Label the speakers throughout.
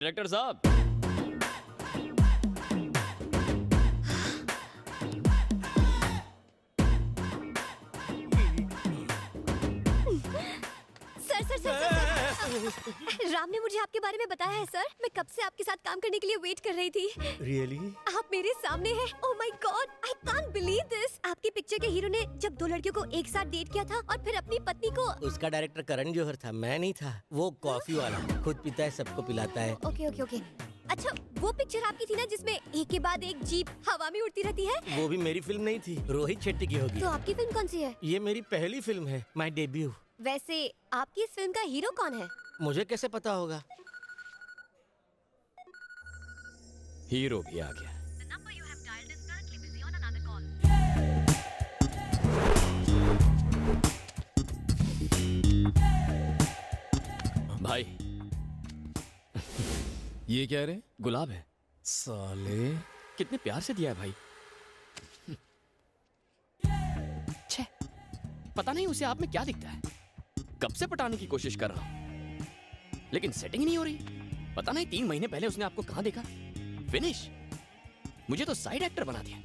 Speaker 1: Director साहब,
Speaker 2: sir Ram ने मुझे आपके बारे में बताया है सर। मैं कब से आपके साथ काम करने के लिए वेट कर रही थी।
Speaker 3: रियली?
Speaker 2: आप मेरे सामने हैं। Oh my God, I can't believe this. आपकी पिक्चर के हीरो ने जब दो लड़कियों को एक साथ डेट किया था और फिर अपनी पत्नी को।
Speaker 3: उसका डायरेक्टर करण जौहर था, मैं नहीं था। वो कॉफी वाला खुद पीता है, सबको पिलाता है।
Speaker 2: Okay okay okay. अच्छा, वो पिक्चर आपकी थी ना जिसमें एक के बाद एक जीप हवा में उड़ती रहती है?
Speaker 3: वो भी मेरी फिल्म नहीं थी, रोहित शेट्टी की होगी।
Speaker 2: तो आपकी फिल्म कौन सी है?
Speaker 3: ये मेरी पहली फिल्म है, माय डेब्यू।
Speaker 2: वैसे आपकी इस फिल्म का हीरो कौन है?
Speaker 3: मुझे कैसे पता होगा?
Speaker 1: हीरो भी आ गया। भाई
Speaker 4: ये क्या रे?
Speaker 1: गुलाब है।
Speaker 4: साले
Speaker 1: कितने प्यार से दिया है भाई। छे, पता नहीं उसे आप में क्या दिखता है। कब से पटाने की कोशिश कर रहा हूं, लेकिन सेटिंग नहीं हो रही। पता नहीं 3 महीने पहले उसने आपको कहां देखा। फिनिश। मुझे तो साइड एक्टर बना दिया।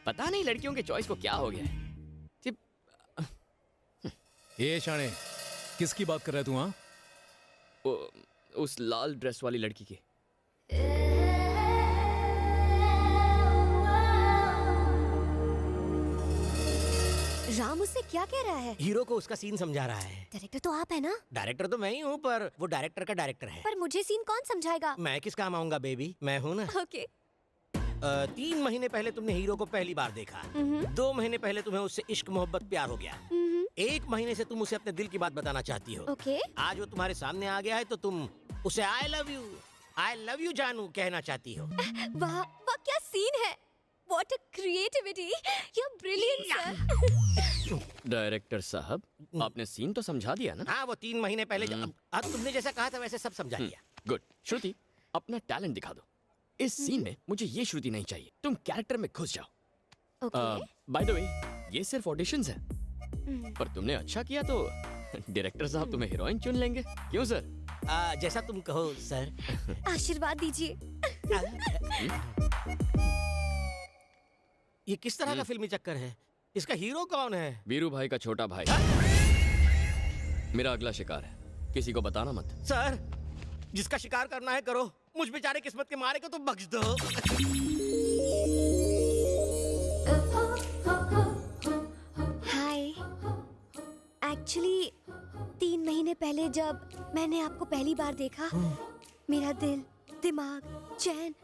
Speaker 1: पता नहीं लड़कियों के चॉइस को क्या हो गया है।
Speaker 4: ये शाणे, किसकी बात कर रहा है तू? हाँ,
Speaker 1: उस लाल ड्रेस वाली लड़की की।
Speaker 2: राम उससे क्या कह रहा है?
Speaker 3: हीरो को उसका सीन समझा रहा है।
Speaker 2: डायरेक्टर तो आप है ना?
Speaker 3: डायरेक्टर तो मैं ही हूँ, पर वो डायरेक्टर का डायरेक्टर है।
Speaker 2: पर मुझे सीन कौन समझाएगा?
Speaker 3: मैं किस काम आऊंगा बेबी, मैं हूँ ना।
Speaker 2: ओके।
Speaker 3: 3 महीने पहले तुमने हीरो को पहली बार देखा। 2 महीने पहले तुम्हें उससे इश्क मोहब्बत प्यार हो गया। 1 महीने से तुम उसे अपने दिल की बात बताना चाहती हो।
Speaker 2: ओके।
Speaker 3: आज वो तुम्हारे सामने आ गया है तो तुम उसे आई लव यू जानू कहना चाहती हो।
Speaker 2: वाह वाह, क्या सीन है। What a creativity! You're brilliant, sir.
Speaker 1: Director साहब, आपने सीन तो समझा दिया ना?
Speaker 3: हाँ, वो 3 महीने पहले अब तुमने जैसा कहा था वैसे सब समझा दिया।
Speaker 1: गुड। श्रुति, अपना टैलेंट दिखा दो। इस सीन में मुझे ये श्रुति नहीं चाहिए। तुम कैरेक्टर में घुस जाओ।
Speaker 2: Okay.
Speaker 1: बाय द वे, ये सिर्फ ऑडिशंस है, पर तुमने अच्छा किया तो डायरेक्टर साहब तुम्हें हीरोइन चुन लेंगे। क्यों सर?
Speaker 3: जैसा तुम कहो सर।
Speaker 2: आशीर्वाद दीजिए।
Speaker 3: ये किस तरह का फिल्मी चक्कर है? इसका हीरो कौन है?
Speaker 1: वीरू भाई का छोटा भाई। मेरा अगला शिकार है, किसी को बताना मत।
Speaker 3: सर, जिसका शिकार करना है करो, मुझ बेचारे किस्मत के मारे को तो बख्श दो।
Speaker 2: हाय, एक्चुअली 3 महीने पहले जब मैंने आपको पहली बार देखा, मेरा दिल, दिमाग, चैन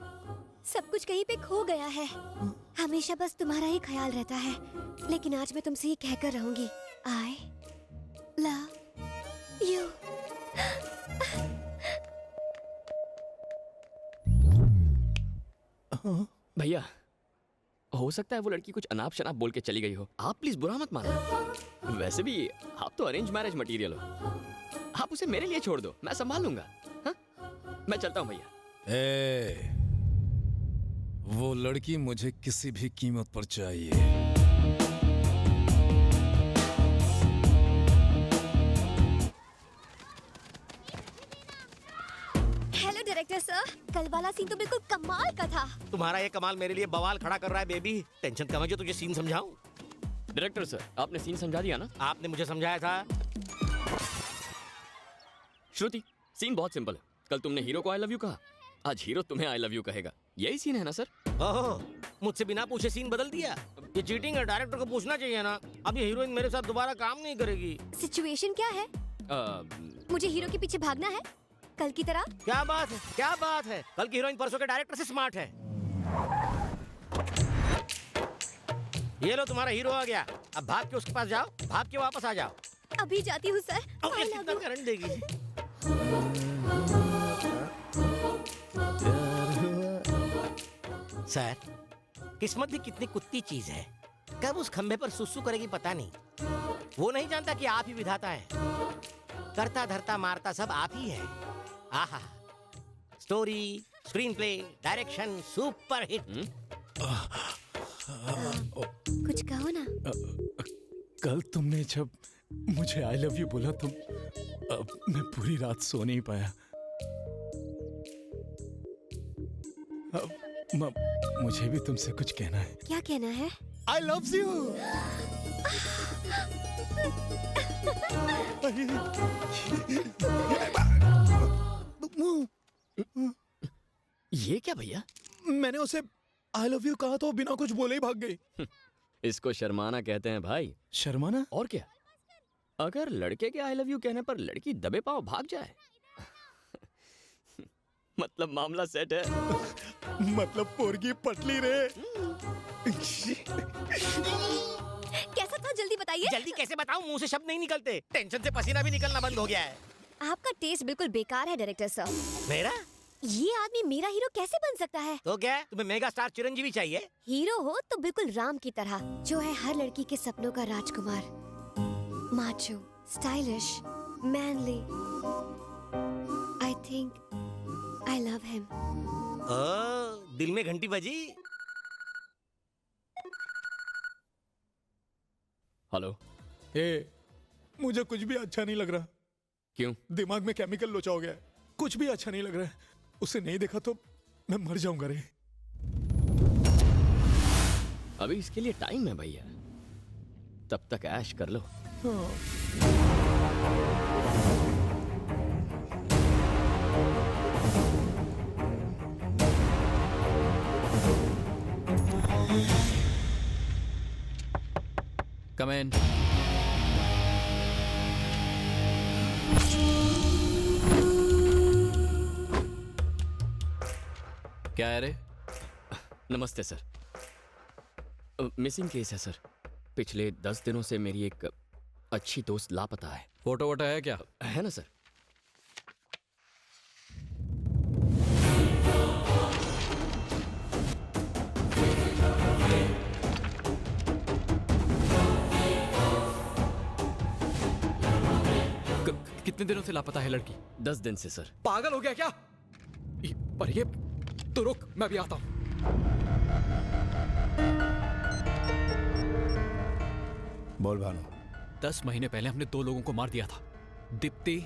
Speaker 2: सब कुछ कहीं पे खो गया है। हमेशा बस तुम्हारा ही ख्याल रहता है, लेकिन आज मैं तुमसे ये कहकर रहूंगी, आई लव यू।
Speaker 1: भैया, हो सकता है वो लड़की कुछ अनाप शनाप बोल के चली गई हो। आप प्लीज बुरा मत मानो। वैसे भी आप तो अरेंज मैरिज मटेरियल हो। आप उसे मेरे लिए छोड़ दो, मैं संभाल लूंगा। हाँ? मैं चलता हूँ भैया।
Speaker 4: वो लड़की मुझे किसी भी कीमत पर चाहिए।
Speaker 2: हेलो डायरेक्टर सर, कल वाला सीन तो बिल्कुल कमाल का था।
Speaker 3: तुम्हारा ये कमाल मेरे लिए बवाल खड़ा कर रहा है बेबी। टेंशन कम है जो तुझे सीन समझाऊं।
Speaker 1: डायरेक्टर सर, आपने सीन समझा दिया ना?
Speaker 3: आपने मुझे समझाया था।
Speaker 1: श्रुति, सीन बहुत सिंपल है। कल तुमने हीरो को आई लव यू कहा, आज हीरो तुम्हें आई लव यू कहेगा। यही सीन है ना सर?
Speaker 3: ओह, मुझसे बिना पूछे सीन बदल दिया। ये चीटिंग है, डायरेक्टर को पूछना चाहिए ना। अब ये हीरोइन मेरे साथ दोबारा काम नहीं करेगी।
Speaker 2: सिचुएशन क्या है? मुझे हीरो के पीछे भागना है कल की तरह?
Speaker 3: क्या बात है, क्या बात है। कल की हीरोइन परसों के डायरेक्टर से स्मार्ट है। ये लो, तुम्हारा हीरो आ गया। अब भाग के उसके पास जाओ, भाग के वापस आ जाओ।
Speaker 2: अभी जाती हूँ सर।
Speaker 3: अब ये कितना करंट देगी? सर, किस्मत भी कितनी कुत्ती चीज है। कब उस खंबे पर सुसु करेगी पता नहीं। वो नहीं जानता कि आप ही विधाता है। करता धरता मारता सब आप ही है। आहा, story, screen play, direction super hit.
Speaker 2: कुछ कहो ना।
Speaker 4: कल तुमने जब मुझे आई लव यू बोला तो मैं पूरी रात सो नहीं पाया। मुझे भी तुमसे कुछ कहना है।
Speaker 2: क्या कहना है?
Speaker 4: I love you.
Speaker 1: ये क्या भैया?
Speaker 4: मैंने उसे आई लव यू कहा तो बिना कुछ बोले ही भाग गई।
Speaker 1: इसको शर्माना कहते हैं भाई।
Speaker 4: शर्माना?
Speaker 1: और क्या? अगर लड़के के आई लव यू कहने पर लड़की दबे पांव भाग जाए मतलब मामला सेट है।
Speaker 4: मतलब पोरगी पटली रे।
Speaker 2: कैसा था, जल्दी बताइए।
Speaker 3: जल्दी कैसे बताऊं, मुंह से शब्द नहीं निकलते, टेंशन से पसीना भी निकलना बंद हो गया है।
Speaker 2: आपका टेस्ट बिल्कुल बेकार है डायरेक्टर साहब।
Speaker 3: मेरा?
Speaker 2: ये आदमी मेरा हीरो कैसे बन सकता है?
Speaker 3: तो क्या है, तुम्हें मेगा स्टार चिरंजीवी चाहिए?
Speaker 2: हीरो हो तो बिल्कुल राम की तरह, जो है हर लड़की के सपनों का राजकुमार। Macho, stylish, manly. I think I love him.
Speaker 3: दिल में घंटी बजी।
Speaker 1: हेलो।
Speaker 4: मुझे कुछ भी अच्छा नहीं लग रहा।
Speaker 1: क्यों?
Speaker 4: दिमाग में केमिकल लोचा हो गया है। कुछ भी अच्छा नहीं लग रहा है। उसे नहीं देखा तो मैं मर जाऊंगा रे।
Speaker 1: अभी इसके लिए टाइम है भैया, तब तक ऐश कर लो।
Speaker 5: Come in. क्या है रे?
Speaker 1: नमस्ते सर। मिसिंग केस है सर। पिछले 10 दिनों से मेरी एक अच्छी दोस्त लापता है।
Speaker 5: फोटो वोटो है क्या?
Speaker 1: है ना सर?
Speaker 5: कितने दिनों से लापता है लड़की?
Speaker 1: 10 दिन से सर।
Speaker 5: पागल हो गया क्या? पर ये तो रुक, मैं भी आता हूं।
Speaker 6: बोल भानु।
Speaker 5: 10 महीने पहले हमने 2 लोगों को मार दिया था, दीप्ति,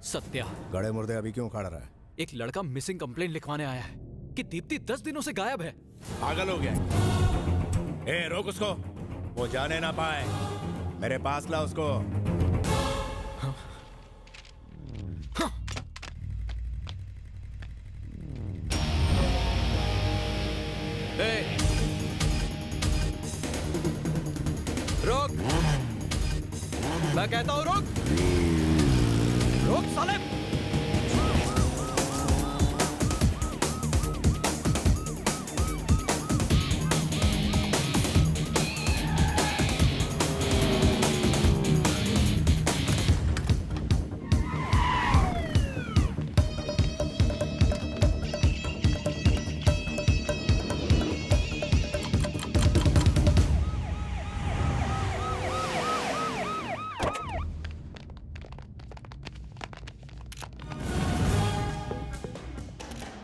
Speaker 5: सत्या।
Speaker 6: गड़े मुर्दे अभी क्यों उखाड़ रहा है?
Speaker 5: एक लड़का मिसिंग कंप्लेंट लिखवाने आया है कि दीप्ति 10 दिनों से गायब है।
Speaker 6: पागल हो गया? रोक उसको, वो जाने ना पाए। मेरे पास ला उसको।
Speaker 5: रुक, मैं कहता हूं रुक। रुक साले।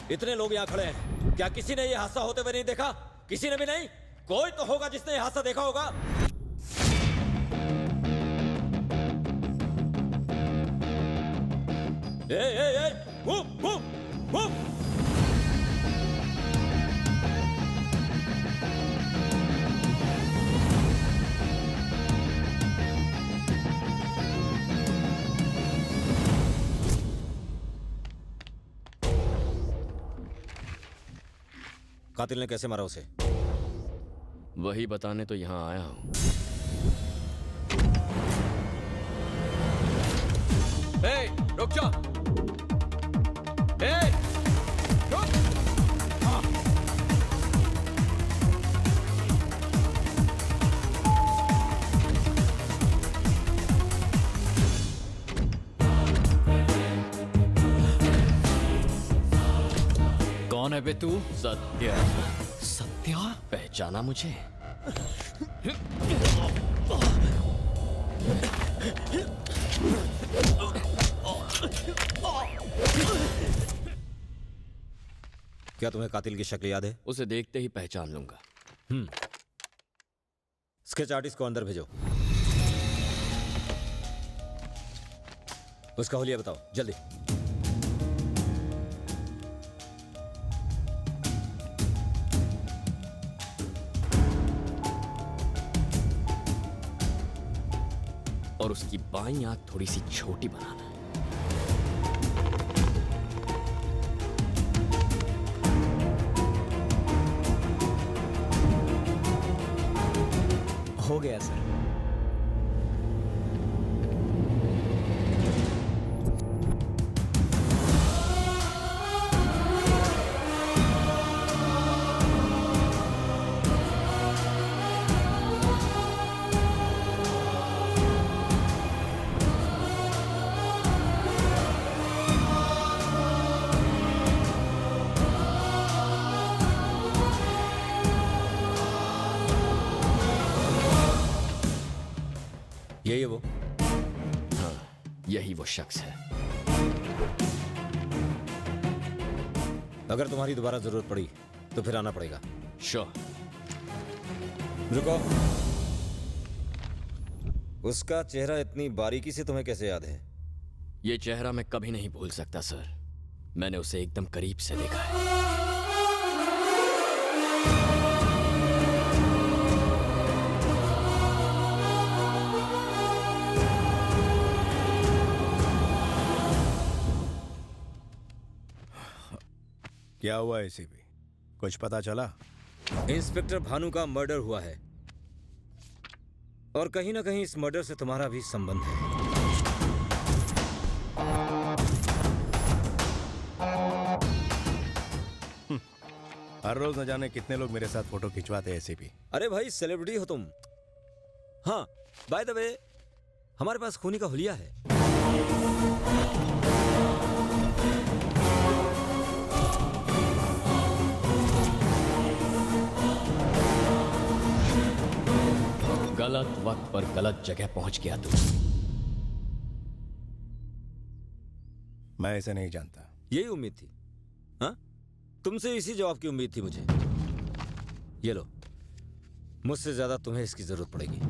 Speaker 7: इतने लोग यहाँ खड़े हैं, क्या किसी ने ये हादसा होते हुए नहीं देखा? किसी ने भी नहीं? कोई तो होगा जिसने ये हादसा देखा होगा। Move, move, move. कातिल ने कैसे मारा उसे?
Speaker 1: वही बताने तो यहाँ आया हूँ।
Speaker 5: रुक जा। रुक। कौन है बे तू?
Speaker 1: सत्या।
Speaker 5: सत्या?
Speaker 1: पहचाना मुझे?
Speaker 7: क्या तुम्हें कातिल की शक्ल याद है?
Speaker 1: उसे देखते ही पहचान लूंगा।
Speaker 7: स्केच आर्टिस्ट को अंदर भेजो। उसका हुलिया बताओ जल्दी।
Speaker 1: और उसकी बाईं आंख थोड़ी सी छोटी बनाना।
Speaker 8: हो गया सर।
Speaker 7: यही है वो।
Speaker 1: हाँ, यही वो शख्स है।
Speaker 7: अगर तुम्हारी दोबारा जरूरत पड़ी तो फिर आना पड़ेगा।
Speaker 1: श्योर।
Speaker 7: रुको। उसका चेहरा इतनी बारीकी से तुम्हें कैसे याद है?
Speaker 1: ये चेहरा मैं कभी नहीं भूल सकता सर। मैंने उसे एकदम करीब से देखा है।
Speaker 6: क्या हुआ एसीपी, कुछ पता चला?
Speaker 7: इंस्पेक्टर भानु का मर्डर हुआ है और कहीं ना कहीं इस मर्डर से तुम्हारा भी संबंध है।
Speaker 6: हर रोज न जाने कितने लोग मेरे साथ फोटो खिंचवाते हैं एसीपी।
Speaker 7: अरे भाई सेलिब्रिटी हो तुम। हाँ, बाय द वे हमारे पास खूनी का हुलिया है।
Speaker 1: गलत वक्त पर गलत जगह पहुंच गया तू।
Speaker 6: मैं इसे नहीं जानता।
Speaker 7: यही उम्मीद थी। हाँ, तुमसे इसी जवाब की उम्मीद थी मुझे। ये लो, मुझसे ज्यादा तुम्हें इसकी जरूरत पड़ेगी।